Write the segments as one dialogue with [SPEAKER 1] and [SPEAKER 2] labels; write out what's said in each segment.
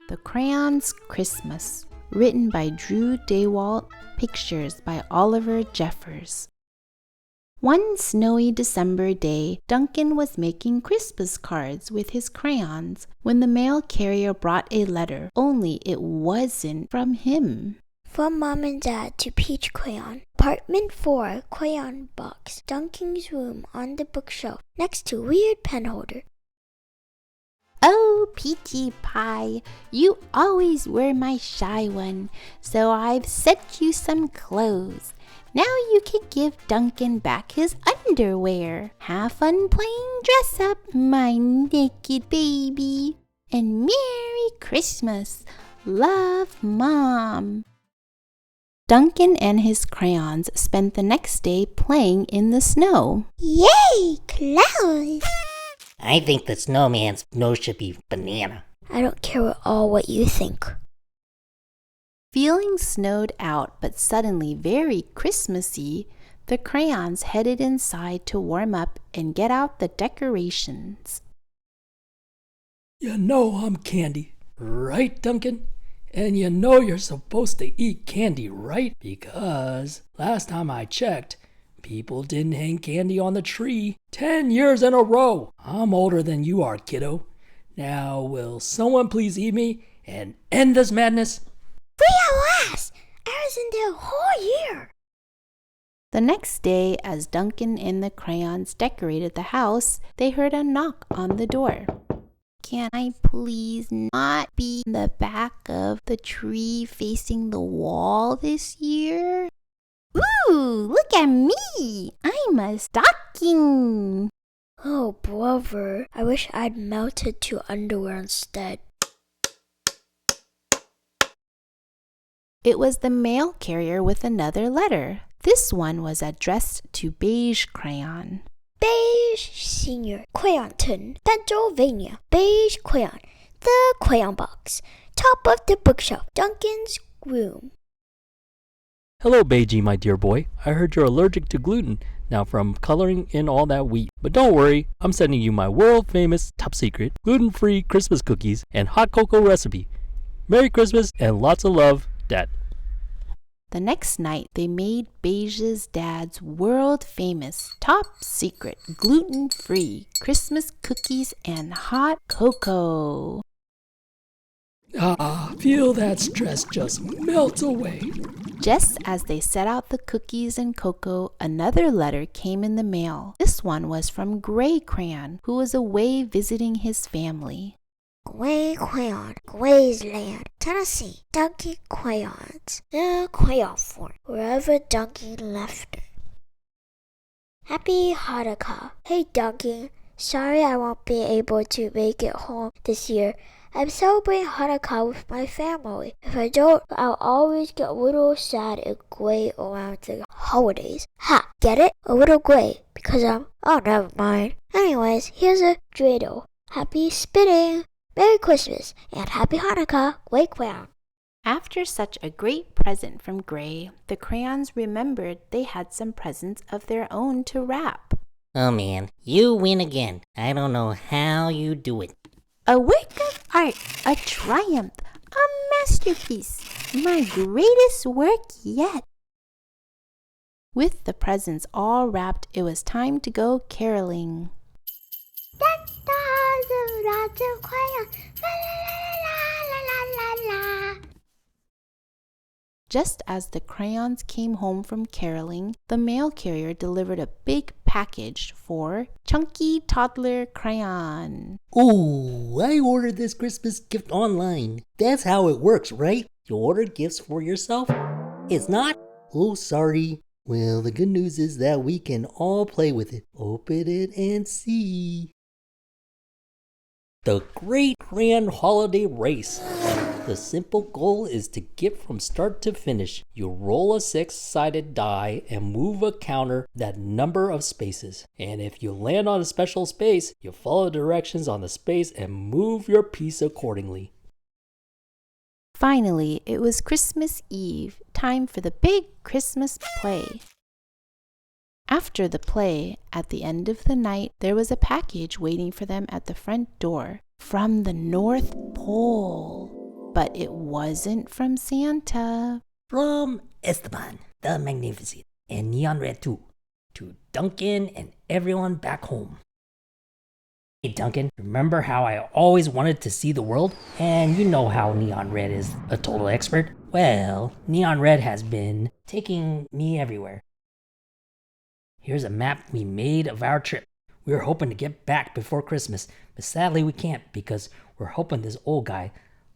[SPEAKER 1] The Crayons Christmas, written by Daywalt, pictures by Oliver Jeffers. One snowy December day, Duncan was making Christmas cards with his crayons when the mail carrier brought a letter, only it wasn't from him.
[SPEAKER 2] From Mom and Dad to Peach Crayon. Apartment 4, crayon box. Duncan's room on the bookshelf next to weird pen holder.
[SPEAKER 1] Oh, Peachy Pie, you always were my shy one, so I've sent you some clothes. Now you can give Duncan back his underwear. Have fun playing dress up, my naked baby. And Merry Christmas. Love, Mom. Duncan and his crayons spent the next day playing in the snow.
[SPEAKER 2] Yay, clouds!
[SPEAKER 3] I think the snowman's nose should be banana.
[SPEAKER 2] I don't care at all what you think.
[SPEAKER 1] Feeling snowed out but suddenly very Christmassy, the crayons headed inside to warm up and get out the decorations.
[SPEAKER 4] You know I'm candy, right, Duncan? And you know you're supposed to eat candy, right? Because last time I checked, people didn't hang candy on the tree 10 years in a row. I'm older than you are, kiddo. Now, will someone please eat me and end this madness?
[SPEAKER 2] Free at last! I was in there a whole year.
[SPEAKER 1] The next day, as Duncan and the crayons decorated the house, they heard a knock on the door. Can I please not be in the back of the tree facing the wall this year? Ooh, look at me! I'm a stocking!
[SPEAKER 2] Oh, brother, I wish I'd melted to underwear instead.
[SPEAKER 1] It was the mail carrier with another letter. This one was addressed to Beige Crayon.
[SPEAKER 2] Beige Senior, Crayonton, Pennsylvania. Beige Crayon, the crayon box. Top of the bookshelf, Duncan's room.
[SPEAKER 4] Hello, Beige, my dear boy. I heard you're allergic to gluten now from coloring in all that wheat. But don't worry, I'm sending you my world-famous, top-secret, gluten-free Christmas cookies and hot cocoa recipe. Merry Christmas and lots of love, Dad.
[SPEAKER 1] The next night, they made Beige's dad's world-famous, top-secret, gluten-free Christmas cookies and hot cocoa.
[SPEAKER 4] Feel that stress just melt away.
[SPEAKER 1] Just as they set out the cookies and cocoa, another letter came in the mail. This one was from Gray Crayon, who was away visiting his family.
[SPEAKER 2] Gray Crayon, Gray's Land, Tennessee. Duncan Crayons, the crayon fort, wherever Duncan left it. Happy Hanukkah. Hey Duncan, sorry I won't be able to make it home this year. I'm celebrating Hanukkah with my family. If I don't, I'll always get a little sad and gray around the holidays. Ha! Get it? A little gray. Because oh, never mind. Anyways, here's a dreidel. Happy spinning! Merry Christmas and Happy Hanukkah, Gray Crayon.
[SPEAKER 1] After such a great present from Gray, the crayons remembered they had some presents of their own to wrap.
[SPEAKER 3] Oh man, you win again. I don't know how you do it.
[SPEAKER 1] A work of art, a triumph, a masterpiece, my greatest work yet. With the presents all wrapped, it was time to go caroling.
[SPEAKER 2] Lots of crayons. La la la la la la.
[SPEAKER 1] Just as the crayons came home from caroling, the mail carrier delivered a big package for Chunky Toddler Crayon.
[SPEAKER 3] Ooh, I ordered this Christmas gift online. That's how it works, right? You order gifts for yourself? It's not? Oh, sorry. Well, the good news is that we can all play with it. Open it and see. The Great Grand Holiday Race. The simple goal is to get from start to finish. You roll a 6-sided die and move a counter that number of spaces. And if you land on a special space, you follow directions on the space and move your piece accordingly.
[SPEAKER 1] Finally, it was Christmas Eve, time for the big Christmas play. After the play, at the end of the night, there was a package waiting for them at the front door from the North Pole. But it wasn't from Santa.
[SPEAKER 5] From Esteban, the Magnificent, and Neon Red too, to Duncan and everyone back home. Hey Duncan, remember how I always wanted to see the world? And you know how Neon Red is a total expert? Well, Neon Red has been taking me everywhere. Here's a map we made of our trip. We were hoping to get back before Christmas, but sadly we can't because we're hoping this old guy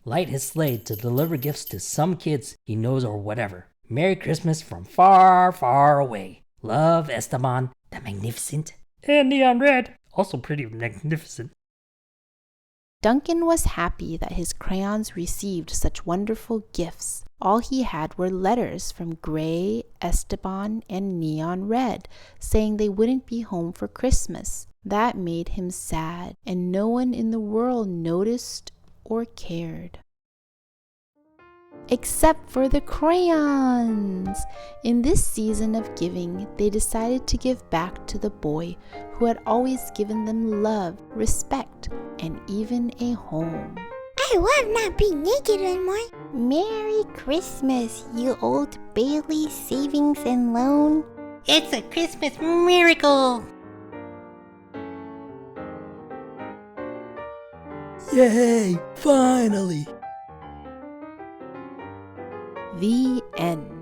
[SPEAKER 5] light his sleigh to deliver gifts to some kids he knows or whatever. Merry Christmas from far, far away. Love, Esteban, the Magnificent.
[SPEAKER 3] And Neon Red, also pretty magnificent.
[SPEAKER 1] Duncan was happy that his crayons received such wonderful gifts. All he had were letters from Gray, Esteban, and Neon Red, saying they wouldn't be home for Christmas. That made him sad, and no one in the world noticed or cared. Except for the crayons! In this season of giving, they decided to give back to the boy who had always given them love, respect, and even a home.
[SPEAKER 2] I love not being naked anymore.
[SPEAKER 6] Merry Christmas, you old Bailey savings and loan. It's a Christmas miracle!
[SPEAKER 4] Yay! Finally!
[SPEAKER 1] The end.